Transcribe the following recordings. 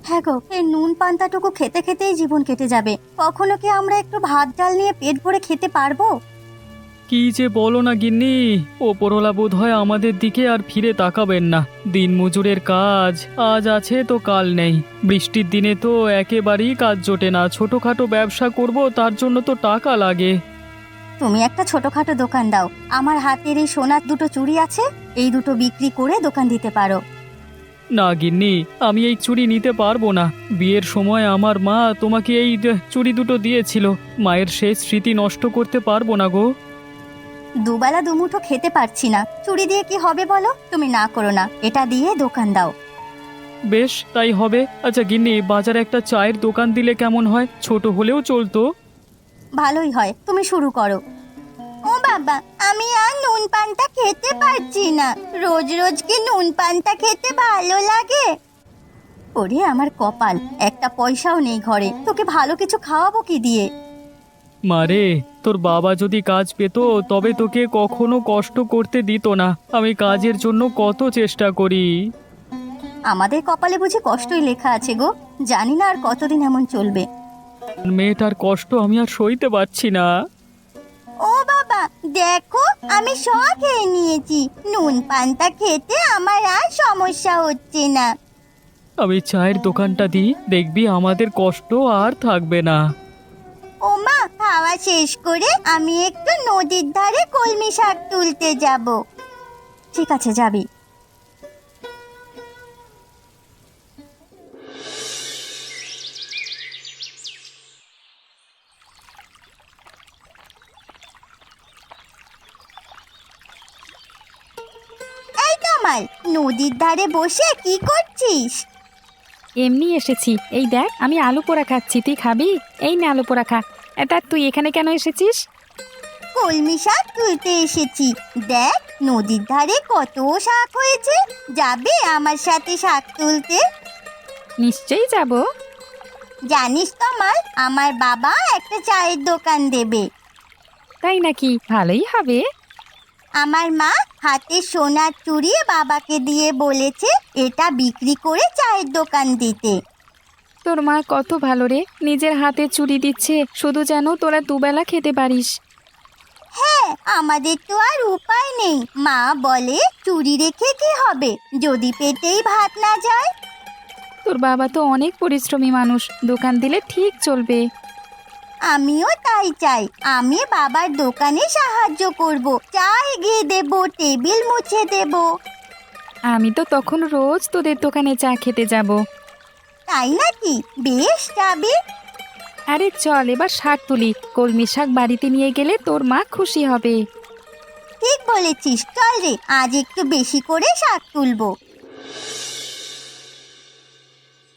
হ্যাঁ গো, এই নুন পান্তাটুকু খেতে খেতেই জীবন কেটে যাবে। কখনো কি আমরা একটু ভাত ডাল নিয়ে পেট ভরে খেতে পারবো? কি যে বলো না গিন্নি, ওপরওয়ালা বোধ হয় আমাদের দিকে আর ফিরে তাকাবেন না। দিনমজুরের কাজ আজ আছে তো কাল নেই। বৃষ্টির দিনে তো একেবারেই কাজ জোটে না। ছোটখাটো ব্যবসা করব, তার জন্য তো টাকা লাগে। তুমি একটা ছোটখাটো দোকান দাও। আমার হাতের এই সোনার দুটো চুড়ি আছে, এই দুটো বিক্রি করে দোকান দিতে পারো। না গিন্নি, আমি এই চুড়ি নিতে পারবো না। বিয়ের সময় আমার মা তোমাকে এই চুড়ি দুটো দিয়েছিল। মায়ের শেষ স্মৃতি নষ্ট করতে পারবো না গো। দুবেলা দুমুঠো খেতে পারছি না, চুড়ি দিয়ে কি হবে বলো? তুমি না করো না, এটা দিয়ে দোকান দাও। বেশ, তাই হবে। আচ্ছা গিন্নি, বাজারে একটা চায়ের দোকান দিলে কেমন হয়? ছোট হলেও চলতো। ভালোই হয়, তুমি শুরু করো। ও বাবা, আমি আর নুন পান্তা খেতে পারছি না। রোজ রোজ কি নুন পান্তা খেতে ভালো লাগে? ওরে আমার কপাল, একটা পয়সাও নেই ঘরে, তোকে ভালো কিছু খাওয়াবো কি দিয়ে? মারে, তোর বাবা যদি কাজ পেত তবে তোকে কখনো কষ্ট করতে দিত না। আমি কাজের জন্য কত চেষ্টা করি। আমাদের কপালে বুঝি কষ্টই লেখা আছে গো। জানি না আর কতদিন এমন চলবে। মেয়েটার কষ্ট আমি আর সইতে পারছি না। ও বাবা, দেখো আমি সব খেয়ে নিয়েছি। নুন পান্তা খেতে আমার আর সমস্যা হচ্ছে না। আমি চায়ের দোকানটা দিই, দেখবি আমাদের কষ্ট আর থাকবে না। ও মা, খাওয়া শেষ করে আমি একটু নদীর ধারে কলমি শাক তুলতে যাব। ঠিক আছে, যাবি। এই কামাল, নদীর ধারে বসে কি করছিস? এমনি এসেছি। এই দেখ, আমি আলু পোড়া খাচ্ছি, তুই খাবি? এই নে আলু পোড়া খা। তা তুই এখানে কেন এসেছিস? কলমি শাক তুলতে এসেছি। দেখ নদীর ধারে কত শাক হয়েছে। যাবে আমার সাথে শাক তুলতে? নিশ্চয়ই যাব। জানিস কামাল, আমার বাবা একটা চায়ের দোকান দেবে। তাই নাকি? ভালোই হবে। আমার মা হাতে সোনার চুড়ি বাবাকে দিয়ে বলেছে এটা বিক্রি করে চায়ের দোকান দিতে। তোর মা কত ভালো রে, নিজের হাতে চুরি দিচ্ছে শুধু যেন তোরা দুবেলা খেতে পারিস। হ্যাঁ, আমাদের তো আর উপায় নেই। মা বলে চুরি রেখে কি হবে যদি পেটেই ভাত না যায়। তোর বাবা তো অনেক পরিশ্রমী মানুষ, দোকান দিলে ঠিক চলবে। আমিও তাই চাই। আমি বাবার দোকানে সাহায্য করব, চা এগিয়ে দেব, টেবিল মুছে দেব। আমি তো তখন রোজ তোদের দোকানে চা খেতে যাব। তাই নাকি? বেশ, যাবে। আরে চল এবার শাক তুলি, কলমি শাক বাড়িতে নিয়ে গেলে তোর মা খুশি হবে। ঠিক বলেছিস, চল রে, আজ একটু বেশি করে শাক তুলবো।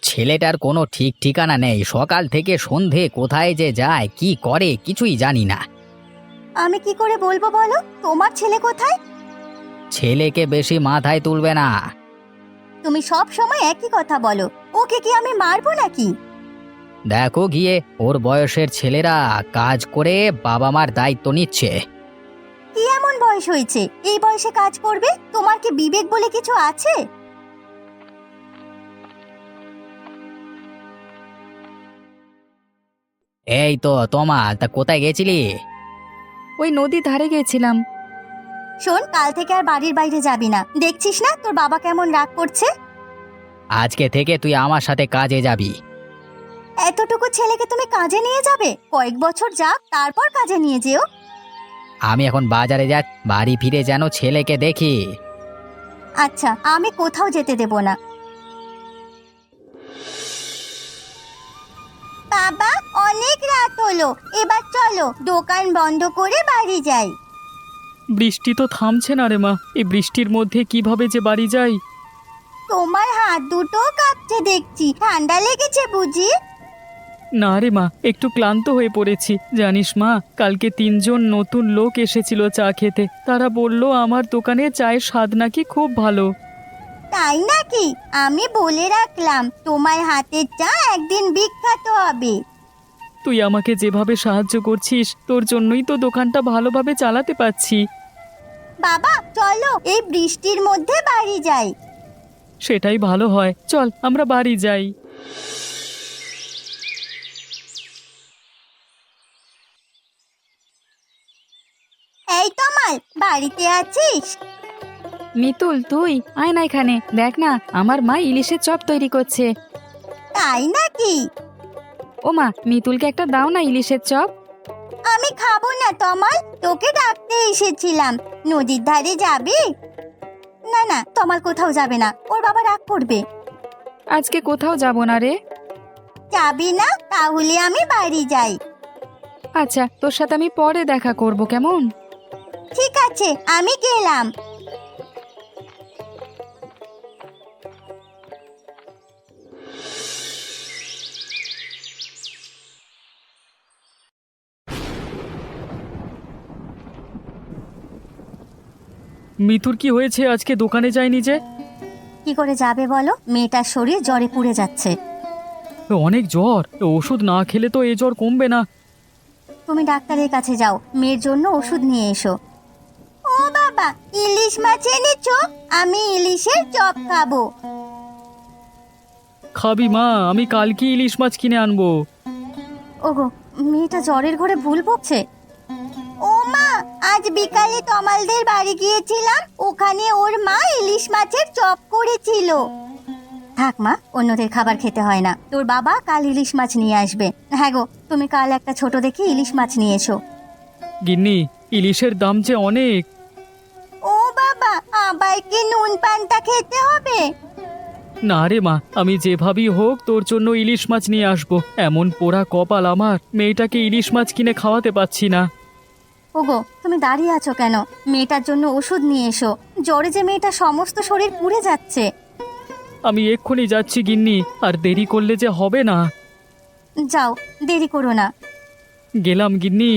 ছেলেটার কোনো ঠিক ঠিকানা নেই। সকাল থেকে সন্ধে কোথায় যে যায়, কি করে কিছুই জানি না। আমি কি করে বলবো বলো? তোমার ছেলে কোথায়? ছেলেকে বেশি মাথায় তুলবে না। তুমি সব সময় একই কথা বলো। ওকে কি আমি মারবো নাকি? দেখো গিয়ে, ওর বয়সের ছেলেরা কাজ করে বাবা মার দায়িত্ব নিচ্ছে। কি এমন বয়স হয়েছে এই বয়সে কাজ করবে? তোমার কি বিবেক বলে কিছু আছে? এই তো তোমা, তা কোথায় গেছিলি? ওই নদীর ধারে গেছিলাম। শোন, কাল থেকে আর বাড়ির বাইরে যাবি না। দেখছিস না তোর বাবা কেমন রাগ করছে? আজকে থেকে তুই আমার সাথে কাজে যাবি। এতটুকু ছেলেকে তুমি কাজে নিয়ে যাবে? কয়েক বছর যাক, তারপর কাজে নিয়ে যেও। আমি এখন বাজারে যা, বাড়ি ফিরে যেন ছেলেকে দেখি। আচ্ছা, আমি কোথাও যেতে দেব না। বাবা, অনেক রাত হলো, এবার চলো দোকান বন্ধ করে বাড়ি যাই। বৃষ্টি তো থামছে না রে মা, এই বৃষ্টির মধ্যে কিভাবে যে বাড়ি যাই। তোমার হাত দুটো কাঁপছে দেখছি, ঠান্ডা লেগেছে বুঝি? না রে মা, একটু ক্লান্ত হয়ে পড়েছি। জানিস মা, কালকে 3জন নতুন লোক এসেছিল চা খেতে। তারা বলল আমার দোকানে চায়ের স্বাদ নাকি খুব ভালো। তাই নাকি? আমি বলে রাখলাম তোমার হাতের চা একদিন বিখ্যাত হবে। তুই আমাকে যেভাবে সাহায্য করছিস, তোর জন্যই তো দোকানটা ভালোভাবে চালাতে পারছি। বাবা চলো এই বৃষ্টির মধ্যে বাড়ি যাই। সেটাই ভালো হয়, চল আমরা বাড়ি যাই। এই তমাল, বাড়িতে আছিস? মিতুল তুই আয় না এখানে, দেখ না আমার মা ইলিশের চপ তৈরি করছে। তাই নাকি? ও মা, মিতুলকে একটা দাও না ইলিশের চপ। আমি খাবো না তমাল, তোকে ডাকতে এসেছিলাম। নদীর ধারে যাবি? না না, তমাল কোথাও যাবে না, ওর বাবা রাগ করবে। আজকে কোথাও যাব না রে। যাবি না? তাহলে আমি বাড়ি যাই। আচ্ছা, তোর সাথে আমি পরে দেখা করব, কেমন? ঠিক আছে, আমি গেলাম। মিতুর কি হয়েছে? আজকে দোকানে যায়নি যে? কি করে যাবে বলো, মেয়েটার শরীর জ্বরে পুড়ে যাচ্ছে। অনেক জ্বর, ওষুধ না খেলে তো এ জ্বর কমবে না। তুমি ডাক্তারের কাছে যাও, মেয়ের জন্য ওষুধ নিয়ে এসো। ও বাবা, ইলিশ মাছ এনেছো? আমি ইলিশের চপ খাবো। খাবি মা? আমি কালকে ইলিশ মাছ কিনে আনবো। ওগো, মেয়েটা জ্বরের ঘরে ভুল বকছে। ও মা, আজ বিকালে তমালদের বাড়ি গিয়েছিলাম, ওখানে ওর মা ইলিশ মাছের চপ করেছিল। থাক মা, অন্যদের খাবার খেতে হয় না। তোর বাবা কাল ইলিশ মাছ নিয়ে আসবে। হ্যাঁ গো, তুমি কাল একটা ছোট দেখে ইলিশ মাছ নিয়ে এসো। গিন্নি, ইলিশের দাম যে অনেক। ও বাবা, আবার কি নুন পান্তা খেতে হবে? না রে মা, আমি যেভাবেই হোক তোর জন্য ইলিশ মাছ নিয়ে আসবো। এমন পোড়া কপাল আমার, মেয়েটাকে ইলিশ মাছ কিনে খাওয়াতে পাচ্ছি না। ওগো, তুমি দাঁড়িয়ে আছো কেন? মেয়েটার জন্য ওষুধ নিয়ে এসো। জ্বরে যে মেয়েটা সমস্ত শরীর পুড়ে যাচ্ছে। আমি এক্ষুনি যাচ্ছি গিন্নি, আর দেরি করলে যে হবে না। যাও, দেরি করো না। গেলাম গিন্নি।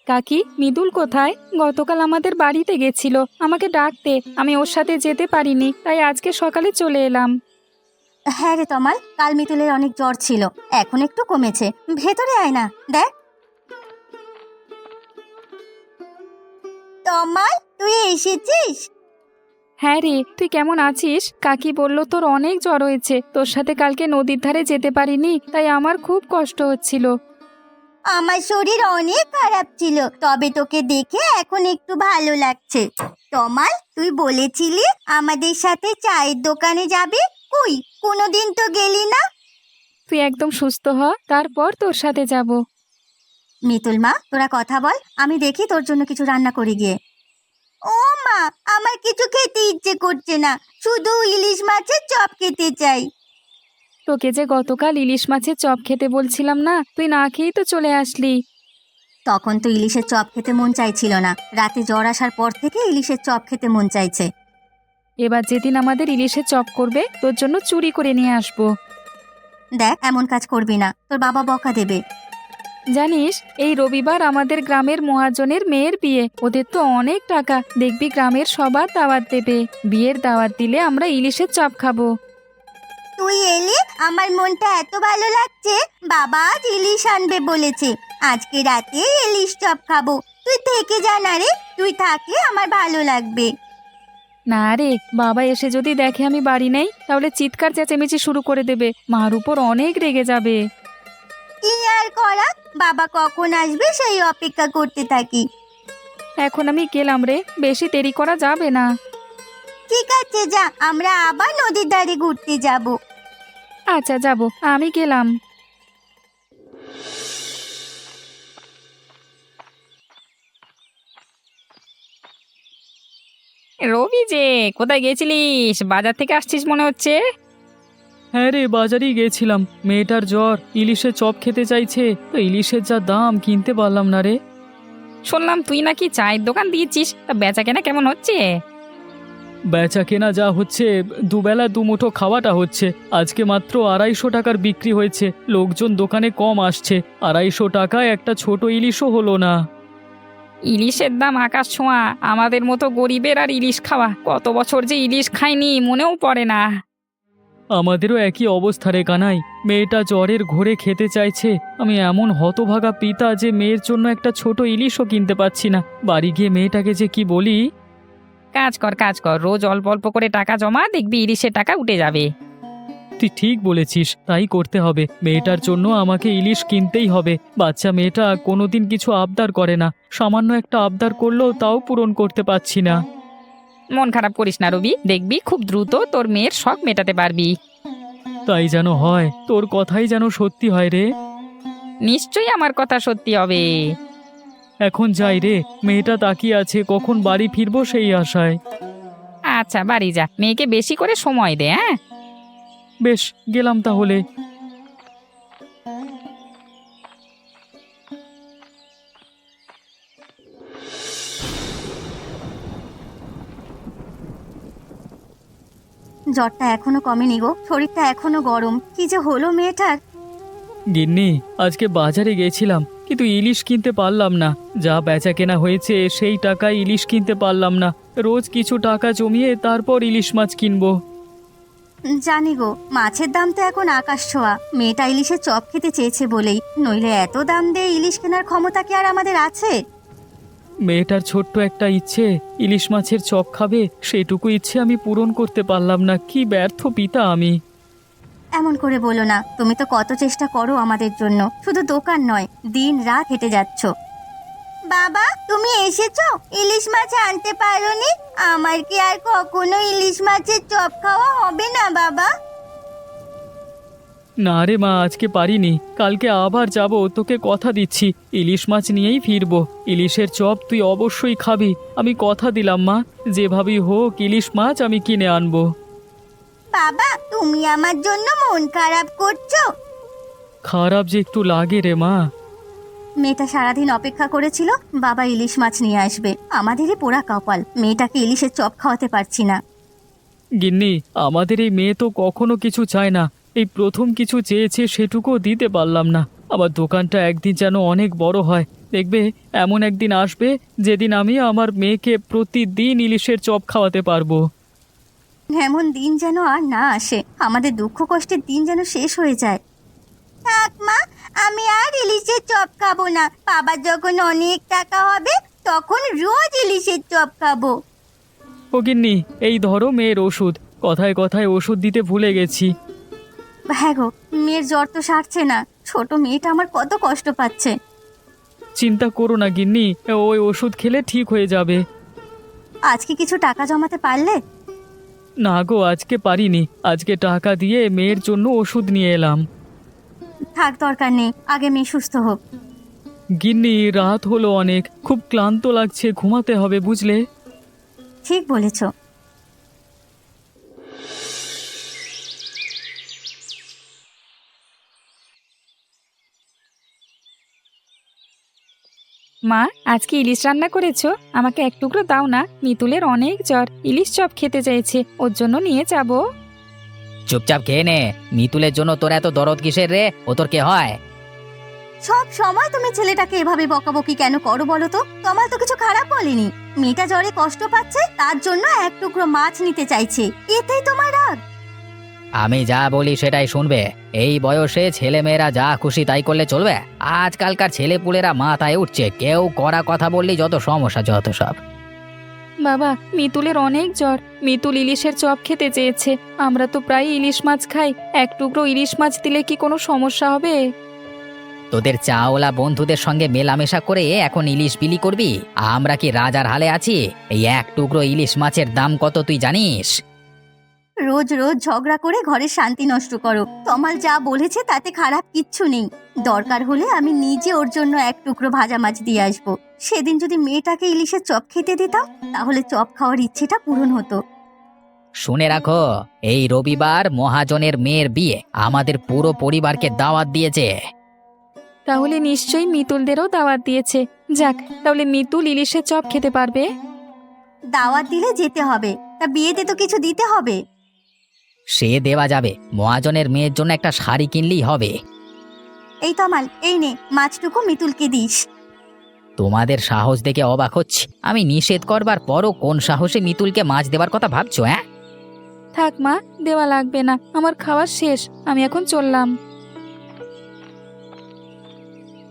কাকি, মৃদুল কোথায়? গতকাল আমাদের বাড়িতে গেছিল আমাকে ডাকতে, আমি ওর সাথে যেতে পারিনি, তাই আজকে সকালে চলে এলাম। হ্যাঁ রে তমাল, কাল মিতুলের অনেক জ্বর ছিল, এখন একটু কমেছে। ভেতরে আয় না, দেখ। তমাল, তুই এসেছিস? হ্যাঁ রে, তুই কেমন আছিস? কাকি বলল তোর অনেক জ্বর হয়েছে, তোর সাথে কালকে নদীর ধারে যেতে পারিনি, তাই আমার খুব কষ্ট হচ্ছিল। আমার শরীর অনেক খারাপ ছিল, তবে তোকে দেখে এখন একটু ভালো লাগছে। তমাল, তুই বলেছিলি আমাদের সাথে চায়ের দোকানে যাবি, কই কোনোদিন তো গেলি না। তুই একদম সুস্থ হ, তারপর তোর সাথে যাব। মিতুল মা, তোরা কথা বল, আমি দেখি তোর জন্য কিছু রান্না করে গিয়ে। ও মা, আমার কিছু খেতে ইচ্ছে করছে না, শুধু ইলিশ মাছের চপ খেতে চাই। তোকে যে গতকাল ইলিশ মাছের চপ খেতে বলছিলাম না, তুই না খেয়েই তো চলে আসলি। তখন তো ইলিশের চপ খেতে মন চাইছিল না, রাতে জ্বর আসার পর থেকে ইলিশের চপ খেতে মন চাইছে। এবার যেদিন আমাদের ইলিশের চপ করবে, তোর জন্য চুরি করে নিয়ে আসবো। দেখ, এমন কাজ করবি না, তোর বাবা বকা দেবে। জানিস, এই রবিবার আমাদের গ্রামের মহাজনের মেয়ের বিয়ে, ওদের তো অনেক টাকা, দেখবি গ্রামের সবার দাওয়াত দেবে। বিয়ের দাওয়াত দিলে আমরা ইলিশের চপ খাবো। তুই এলি, আমার মনটা এত ভালো লাগছে। বাবা আজ ইলিশ আনবে বলেছে, আজকে রাতে ইলিশ চপ খাবো। তুই থেকে যা না রে, তুই থাকলে আমার ভালো লাগবে। না রে, বাবা এসে যদি দেখে আমি বাড়ি নেই, তাহলে চিৎকার চেঁচামেচি শুরু করে দেবে, মার উপর অনেক রেগে যাবে। কি আর করা, বাবা কখন আসবে সেই অপেক্ষা করতে থাকি। এখন আমি গেলাম রে, বেশি দেরি করা যাবে না। ঠিক আছে, যা, আমরা আবার নদীর ধারে ঘুরতে যাব। আচ্ছা যাব, আমি গেলাম। রবি যে, কোথায় গেছিলিস? বাজার থেকে আসছিস মনে হচ্ছে। হ্যাঁ রে, বাজারেই গেছিলাম। মেয়েটার জ্বর, ইলিশের চপ খেতে চাইছে, তো ইলিশের যা দাম কিনতে পারলাম না রে। শুনলাম তুই নাকি চায়ের দোকান দিয়েছিস, তা বেচা কেনা কেমন হচ্ছে? বেচা কেনা যা হচ্ছে, দুবেলা দুমুঠো খাওয়াটা হচ্ছে। আজকে মাত্র 250 টাকার বিক্রি হয়েছে, লোকজন দোকানে কম আসছে। 250 টাকায় একটা ছোট ইলিশও হলো না। ইলিশের দাম আকাশ ছোঁয়া, আমাদের মতো গরিবের আর ইলিশ খাওয়া, কত বছর যে ইলিশ খাইনি মনেও পড়ে না। আমাদেরও একই অবস্থা রে কানাই। মেয়েটা জ্বরের ঘোরে খেতে চাইছে, আমি এমন হতভাগা পিতা যে মেয়ের জন্য একটা ছোট ইলিশও কিনতে পাচ্ছি না। বাড়ি গিয়ে মেয়েটাকে যে কি বলি। কাজ কর, রোজ অল্প অল্প করে টাকা জমা, দেখবি ইলিশের টাকা উঠে যাবে। তুই ঠিক বলেছিস, তাই করতে হবে। মেয়েটার জন্য আমাকে ইলিশ কিনতেই হবে। বাচ্চা মেয়েটা কোনোদিন কিছু আবদার করে না, সামান্য একটা আবদার করলেও তাও পূরণ করতে পারছি না। মন খারাপ করিস না রবি, দেখবি খুব দ্রুত তোর মেয়ের শখ মেটাতে পারবি। তাই যেন হয়, তোর কথাই যেন সত্যি হয় রে। নিশ্চয়ই আমার কথা সত্যি হবে। এখন যাই রে, মেয়েটা তাকিয়ে আছে কখন বাড়ি ফিরবো সেই আশায়। আচ্ছা বাড়ি যা, মেয়েকে বেশি করে সময় দে। হ্যাঁ, বেশ, গেলাম তাহলে। জ্বরটা এখনো কমেনি গো, শরীরটা এখনো গরম। কি যে হলো মেয়েটার। গিন্নি, আজকে বাজারে গেছিলাম কিন্তু ইলিশ কিনতে পারলাম না। যা বেচা কেনা হয়েছে সেই টাকায় ইলিশ কিনতে পারলাম না। রোজ কিছু টাকা জমিয়ে তারপর ইলিশ মাছ কিনবো। জানি গো, মাছের দাম তো এখন আকাশ ছোঁয়া। মেয়েটা ইলিশের চপ খেতে চেয়েছে বলেই, নইলে এত দাম দিয়ে ইলিশ কেনার ক্ষমতা কি আর আমাদের আছে? মেয়েটার ছোট্ট একটা ইচ্ছে, ইলিশ মাছের চপ খাবে, সেটুকু ইচ্ছে আমি পূরণ করতে পারলাম না। কি ব্যর্থ পিতা আমি। এমন করে বলো না, তুমি তো কত চেষ্টা করো আমাদের জন্য। শুধু দোকান নয়, দিন রাত হেঁটে যাচ্ছ। বাবা, তুমি এসেছো? ইলিশ মাছ আনতে পারোনি? আমার কি আর কখনো ইলিশ মাছের চপ খাওয়া হবে না বাবা? না রে মা, আজকে পারিনি, কালকে আবার যাব, তোকে কথা দিচ্ছি। ইলিশ মাছ নিয়েই ফিরবো। ইলিশের চপ তুই অবশ্যই খাবি, আমি কথা দিলাম মা। যেভাবেই হোক ইলিশ মাছ আমি কিনে আনবো। বাবা, তুমি আমার জন্য মন খারাপ করছো? খারাপ যে একটু লাগে রে মা। মেয়েটা সারাদিন অপেক্ষা করেছিল বাবা ইলিশ মাছ নিয়ে আসবে। আমাদেরই পোড়া কপাল, মেয়েটাকে ইলিশের চপ খাওয়াতে পারছি না। গিন্নি, আমাদের এই মেয়ে তো কখনো কিছু চায় না, এই প্রথম কিছু চেয়েছে, সেটুকুও দিতে পারলাম না। আবার দোকানটা একদিন যেন অনেক বড় হয়, দেখবে এমন একদিন আসবে যেদিন আমি আমার মেয়েকে প্রতিদিন ইলিশের চপ খাওয়াতে পারবো। এমন দিন যেন আর না আসে, আমাদের দুঃখ কষ্টের দিন যেন শেষ হয়ে যায়। থাক মা, আমি আর ইলিশের চপ খাবো না। বাবার যখন অনেক টাকা হবে তখন রোজ ইলিশের চপ খাবো। ও গিন্নি, এই ধরো মেয়ের ওষুধ। কথায় কথায় ওষুধ দিতে ভুলে গেছি। হ্যাঁ গো, মেয়ের জ্বর তো সারছে না। ছোট মেয়েটা আমার কত কষ্ট পাচ্ছে। চিন্তা করো না গিন্নি, ওই ওষুধ খেলে ঠিক হয়ে যাবে। আজকে কিছু টাকা জমাতে পারলে? না গো, আজকে পারিনি। আজকে টাকা দিয়ে মেয়ের জন্য ওষুধ নিয়ে এলাম। থাক, দরকার নেই, আগে মেয়ে সুস্থ হোক। গিন্নি, রাত হলো অনেক, খুব ক্লান্ত লাগছে, ঘুমাতে হবে বুঝলে। ঠিক বলেছ। মা, আজকে ইলিশ রান্না করেছো? আমাকে এক টুকরো দাও না, মিতুলের অনেক জ্বর, ইলিশ চপ খেতে চাইছে, ওর জন্য নিয়ে যাব। চুপচাপ খেয়ে নে। মিতুলের জন্য তোর এত দরদ কিসের রে? ও তোর কে হয়? সব সময় তুমি ছেলেটাকে এভাবে বকাবকি কেন করো বলো তো? তোমার তো কিছু খারাপ বলিনি। মেয়েটা জ্বরে কষ্ট পাচ্ছে, তার জন্য এক টুকরো মাছ নিতে চাইছে, এতেই তোমার রাগ? আমি যা বলি সেটাই শুনবে। এই বয়সে ছেলে মেয়েরা যা খুশি তাই করলে চলবে? আজকালকার ছেলেপুলেরা মাথায় উঠছে, কেউ কড়া কথা বললি যত সমস্যা, যত সব। বাবা, মিতুলের অনেক জ্বর, মিতুল ইলিশের চপ খেতে চেয়েছে। আমরা তো প্রায় ইলিশ মাছ খাই, এক টুকরো ইলিশ মাছ দিলে কি কোনো সমস্যা হবে? তোদের চাওলা বন্ধুদের সঙ্গে মেলামেশা করে এখন ইলিশ বিলি করবি? আমরা কি রাজার হালে আছি? এই এক টুকরো ইলিশ মাছের দাম কত তুই জানিস? রোজ রোজ ঝগড়া করে ঘরের শান্তি নষ্ট করো। তমাল যা বলেছে তাতে খারাপ কিচ্ছু নেই। দরকার হলে আমি নিজে ওর জন্য এক টুকরো ভাজা মাছ দিয়ে আসবো। সেদিন যদি মেয়েটাকে ইলিশের চপ খেতে দিতাম, তাহলে চপ খাওয়ার ইচ্ছেটা পূরণ হতো। শুনে রাখো, এই রবিবার মহাজনের মেয়ের বিয়ে, আমাদের পুরো পরিবারকে দাওয়াত দিয়েছে। তাহলে নিশ্চয়ই মিতুলদেরও দাওয়াত দিয়েছে। যাক, তাহলে মিতুল ইলিশের চপ খেতে পারবে। দাওয়াত দিলে যেতে হবে, তা বিয়েতে তো কিছু দিতে হবে। সে দেওয়া যাবে, মহাজনের মেয়ের জন্য একটা শাড়ি কিনলেই হবে। এই তমাল, এই নে মাছটুকু মিতুলকে দিস। তোমাদের সাহস দেখে অবাক হচ্ছি। আমি নিষেধ করবার পরও কোন সাহসে মিতুলকে মাছ দেবার কথা ভাবছো? হ্যাঁ, থাক মা, দেওয়া লাগবে না, আমার খাওয়া শেষ, আমি এখন চললাম।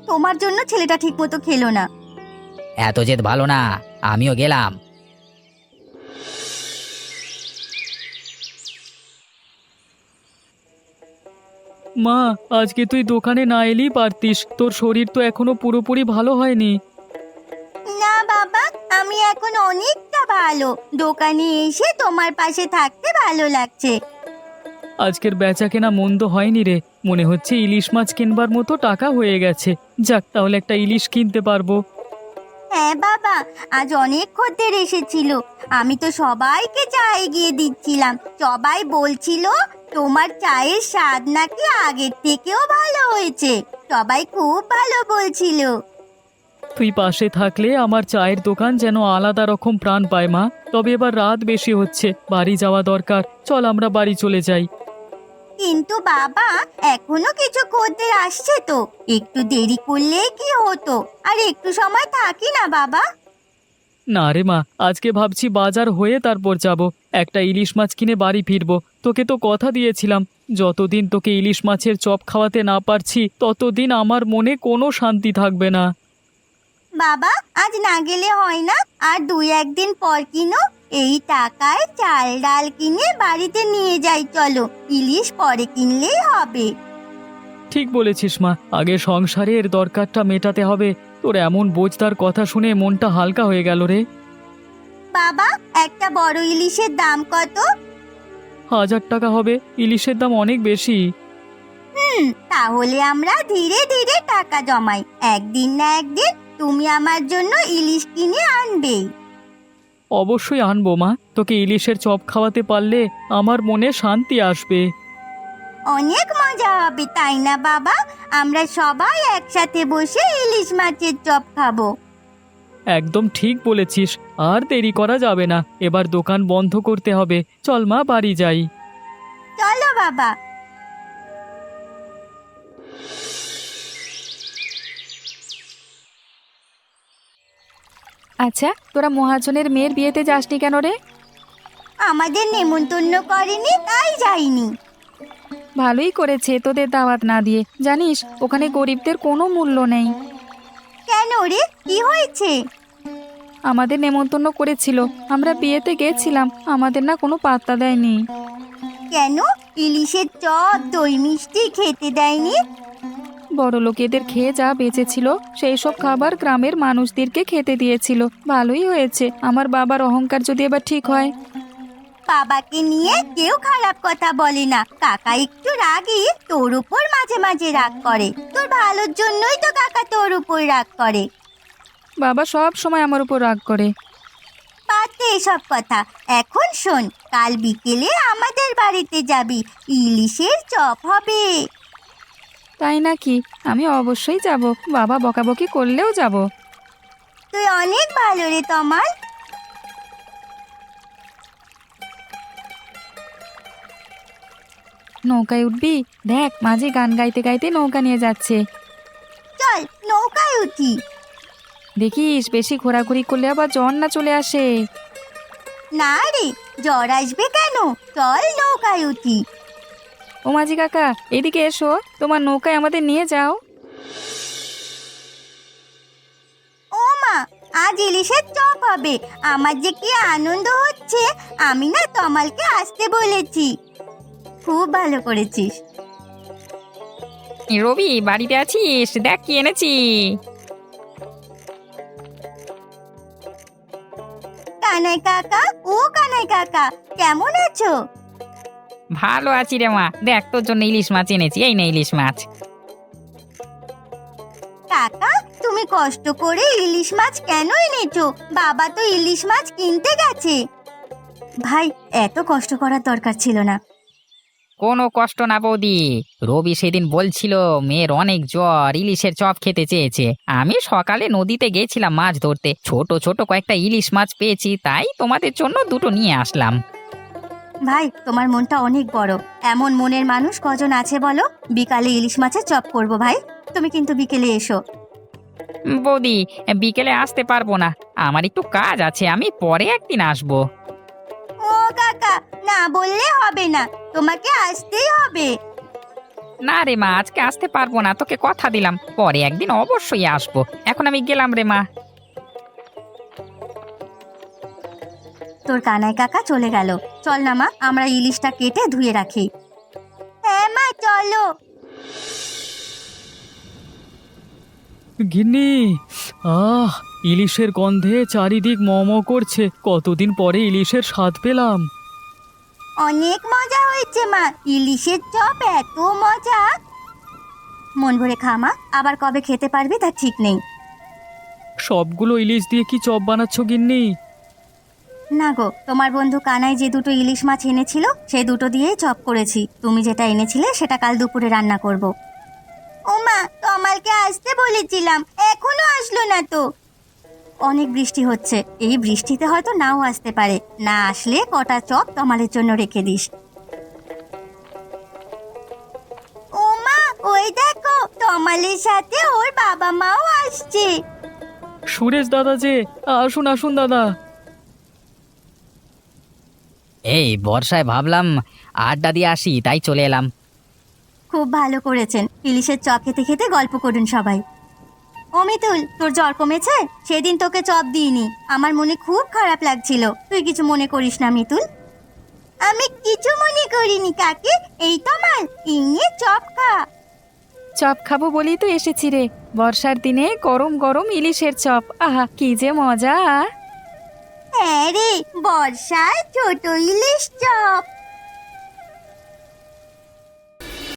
তোমার জন্য ছেলেটা ঠিক মতো খেলো না। এত জেদ ভালো না, আমিও গেলাম। মা, আজকে তুই দোকানে না এলেই পারতিস, তোর শরীর তো এখনো পুরোপুরি ভালো হয়নি। না বাবা, আমি এখন অনেকটা ভালো। দোকানে এসে তোমার পাশে থাকতে ভালো লাগছে। আজকের বেচা কেনা মন্দ হয়নি রে, মনে হচ্ছে ইলিশ মাছ কিনবার মতো টাকা হয়ে গেছে। যাক, তাহলে একটা ইলিশ কিনতে পারবো। হ্যাঁ বাবা, আজ অনেক খদ্দের এসেছিল। আমি তো সবাইকে চা এগিয়ে দিচ্ছিলাম। সবাই বলছিল তোমার চায়ের স্বাদ নাকি আগের থেকেও ভালো হয়েছে। সবাই খুব ভালো বলছিল। তুই পাশে থাকলে আমার চায়ের দোকান যেন আলাদা রকম প্রাণ পায় মা। তবে এবার রাত বেশি হচ্ছে, বাড়ি যাওয়া দরকার, চল আমরা বাড়ি চলে যাই। কিন্তু বাবা, এখনো কিছু খদ্দের আসছে তো, একটু দেরি করলেই কি হতো? আর একটু সময় থাকি না বাবা। না রে মা, আজকে ভাবছি বাজার হয়ে তারপর যাব। একটা ইলিশ মাছ কিনে বাড়ি ফিরবো। তোকে তো কথা দিয়েছিলাম, যতদিন তোকে ইলিশ মাছের চপ খাওয়াতে না পারছি ততদিন আমার মনে কোনো শান্তি থাকবে না। বাবা, আজ না গেলে হয় না? আর 2-1 দিন পর কিনো। এই টাকায় চাল ডাল কিনে বাড়িতে নিয়ে যাই, চলো। ইলিশ পরে কিনলেই হবে। ঠিক বলেছিস মা, আগে সংসারের দরকারটা মেটাতে হবে। তোর এমন বোঝদার কথা শুনে মনটা হালকা হয়ে গেল রে। বাবা, একটা বড় ইলিশের দাম কত? 1000 টাকা হবে, ইলিশের দাম অনেক বেশি। তাহলে আমরা ধীরে ধীরে টাকা জমাই। একদিন না একদিন তুমি আমার জন্য ইলিশ কিনে আনবে। অবশ্যই আনবো মা, তোকে ইলিশের চপ খাওয়াতে পারলে আমার মনে শান্তি আসবে। অনেক মজা হবে, তাই না বাবা? আমরা সবাই একসাথে বসে ইলিশ মাছের চপ খাবো। একদম ঠিক বলেছিস, আর দেরি করা যাবে না, এবার দোকান বন্ধ করতে হবে। চল মা, বাড়ি যাই। চলো বাবা। আচ্ছা, তোরা মহাজনের মেয়ের বিয়েতে যাসনি কেন রে? আমাদের নেমন্তন্ন করেনি, তাই যাইনি। ভালোই করেছে তোদের দাওয়াত না দিয়ে। জানিস, ওখানে গরিবদের কোনো মূল্য নেই। কেন রে, কি হয়েছে? আমাদের নেমন্তন্ন করেছিল, আমরা বিয়েতে গেছিলাম, আমাদের না কোনো পাত্তা দেয়নি। কেন? ইলিশের চপ দই মিষ্টি খেতে দেয়নি? বড় লোকেদের খেয়ে যা বেঁচেছিল সেই সব খাবার গ্রামের মানুষদেরকে খেতে দিয়েছিল। ভালোই হয়েছে, আমার বাবার অহংকার যদি এবার ঠিক হয়। বাবাকে নিয়ে কেউ খারাপ কথা বলে না। কাকা একটু রাগী, তোর উপর মাঝে মাঝে রাগ করে। তোর ভালোর জন্যই তো কাকা তোর উপর রাগ করে। বাবা সব সময় আমার উপর রাগ করে। বাদ দে এসব কথা। এখন শোন, কাল বিকেলে আমাদের বাড়িতে যাবি, ইলিশের চপ হবে। তাই নাকি? আমি অবশ্যই যাব, বাবা বকাবকি করলেও যাব। তুই অনেক ভালো রে তমাল। নৌকায় উঠবি? দেখ, মাঝি গান গাইতে গাইতে নৌকা নিয়ে যাচ্ছে। চল নৌকায় উঠি। দেখিস, বেশি ঘোরাঘুরি করলে আবার জ্বর না চলে আসে। না রে, জ্বর আসবে কেন? চল নৌকায় উঠি। ও মাঝি কাকা, এদিকে এসো, তোমার নৌকায় আমাদের নিয়ে যাও। ও মা, আজ ইলিশের চপ হবে। আমার যে কি আনন্দ হচ্ছে। আমি না তমালকে আসতে বলেছি। খুব ভালো করেছিস। রবি, বাড়িতে আছিস? দেখ কি এনেছি। কানাই কাকা, ও কানাই কাকা, কেমন আছো? ভালো আছি রে মা, দেখ তোর জন্য ইলিশ মাছ এনেছি, এই না ইলিশ মাছ। কাকা, তুমি কষ্ট করে ইলিশ মাছ কেন এনেছো? বাবা তো ইলিশ মাছ কিনতে গেছে। ভাই, এত কষ্ট করার দরকার ছিল না। কোনো কষ্ট না বৌদি, রবি সেদিন বলছিল মেয়ের অনেক জ্বর, ইলিশের চপ খেতে চেয়েছে। আমি সকালে নদীতে গেছিলাম মাছ ধরতে, ছোট ছোট কয়েকটা ইলিশ মাছ পেয়েছি, তাই তোমাদের জন্য দুটো নিয়ে আসলাম। ভাই, তোমার মনটা অনেক বড়। এমন মনের মানুষ কজন আছে বলো? বিকালে ইলিশ মাছের চপ করব ভাই, তুমি কিন্তু বিকেলে এসো। বৌদি, বিকেলে আসতে পারবো না, আমার একটু কাজ আছে, আমি পরে একদিন আসবো। ও ও কাকা, না বললে হবে না, তোমাকে আসতেই হবে। না রে মা, আজকে আসতে পারবো না, তোকে কথা দিলাম পরে একদিন অবশ্যই আসবো। এখন আমি গেলাম রে মা। তোর কানাই কাকা চলে গেল। চল না মা, আমরা ইলিশটা কেটে ধুয়ে রাখি। হ্যাঁ মা, চলো। গিন্নি, ইলিশের গন্ধে চারিদিক ম ম করছে। কতদিন পরে ইলিশের স্বাদ পেলাম। অনেক মজা হয়েছে মা, ইলিশের চপ এত মজা। মন ভরে খা মা, আবার কবে খেতে পারবি তার ঠিক নেই। সবগুলো ইলিশ দিয়ে কি চপ বানাচ্ছ গিন্নি? না গো, তোমার বন্ধু কানাই যে দুটো ইলিশ মাছ এনেছিল সেই দুটো দিয়েই চপ করেছি। তুমি যেটা এনেছিলে সেটা কাল দুপুরে রান্না করব। ও মা, তমালকে আসতে বলেছিলাম, এখনো আসলো না তো। অনেক বৃষ্টি হচ্ছে, এই বৃষ্টিতে হয়তো নাও আসতে পারে। না আসলে কটা চপ তমালের জন্য রেখে দিস। ও মা, ওই দেখো তমালের সাথে ওর বাবা মাও আসছে। সুরেশ দাদা যে, আসুন আসুন দাদা। এই বর্ষায় ভাবলাম আড্ডা দিয়ে আসি, তাই চলে এলাম। খুব ভালো করেছেন, ইলিশের চপ খেতে খেতে গল্প করুন সবাই। অমিতুল, তোর জ্বর কমেছে? সেদিন তোকে চপ দিইনি, আমার মনে খুব খারাপ লাগছিল। তুই কিছু মনে করিস না মিতুল। আমি কিছু মনে করিনি কাকি। এই তমাল, ইংয়ে চপ খা। চপ খাবো বলেই তো এসেছি রে। বর্ষার দিনে গরম গরম ইলিশের চপ, আহা কি যে মজা। হ্যাঁ রে, বর্ষায় ছোট ইলিশ চপ।